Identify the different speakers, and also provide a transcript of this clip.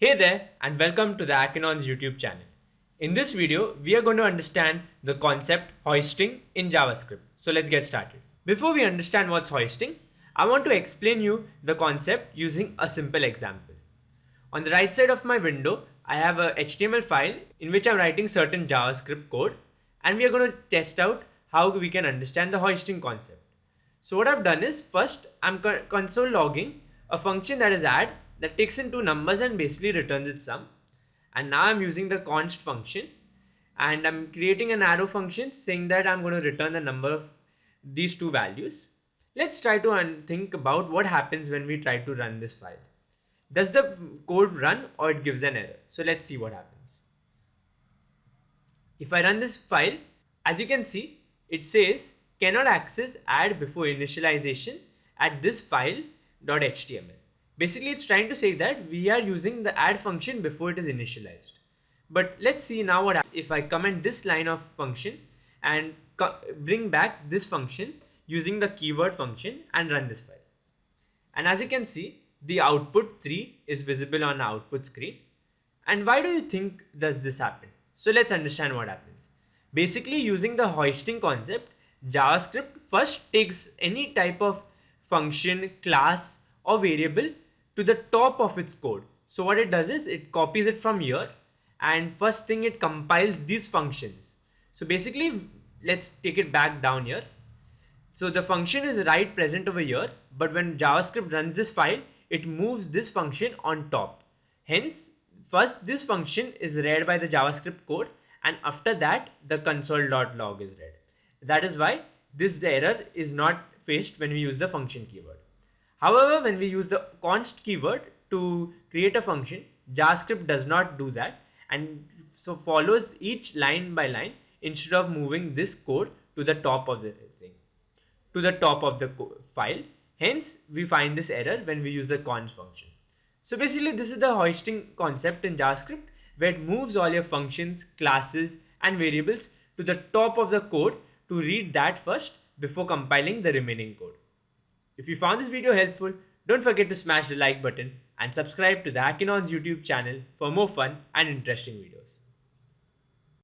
Speaker 1: Hey there and welcome to the Akinon's YouTube channel. In this video, we are going to understand the concept hoisting in JavaScript. So let's get started. Before we understand what's hoisting, I want to explain you the concept using a simple example. On the right side of my window, I have a HTML file in which I'm writing certain JavaScript code, and we are going to test out how we can understand the hoisting concept. So what I've done is first I'm console logging a function that is add that takes in two numbers and basically returns its sum. And now I'm using the const function and I'm creating an arrow function saying that I'm going to return the number of these two values. Let's try to think about what happens when we try to run this file. Does the code run or it gives an error? So let's see what happens. If I run this file, as you can see, it says cannot access add before initialization at this file.html. Basically, it's trying to say that we are using the add function before it is initialized. But let's see now what happens if I comment this line of function and bring back this function using the keyword function and run this file. And as you can see, the output 3 is visible on the output screen. And why do you think does this happen? So let's understand what happens. Basically, using the hoisting concept, JavaScript first takes any type of function, class or variable to the top of its code. So what it does is it copies it from here and first thing it compiles these functions. So basically, let's take it back down here. So the function is right present over here, but when JavaScript runs this file, it moves this function on top. Hence, first this function is read by the JavaScript code and after that the console.log is read. That is why this error is not faced when we use the function keyword. However, when we use the const keyword to create a function, JavaScript does not do that and so follows each line by line instead of moving this code to the top of the thing, to the top of the file. Hence, we find this error when we use the const function. So basically, this is the hoisting concept in JavaScript where it moves all your functions, classes and variables to the top of the code to read that first before compiling the remaining code. If you found this video helpful, don't forget to smash the like button and subscribe to the Akinon's YouTube channel for more fun and interesting videos.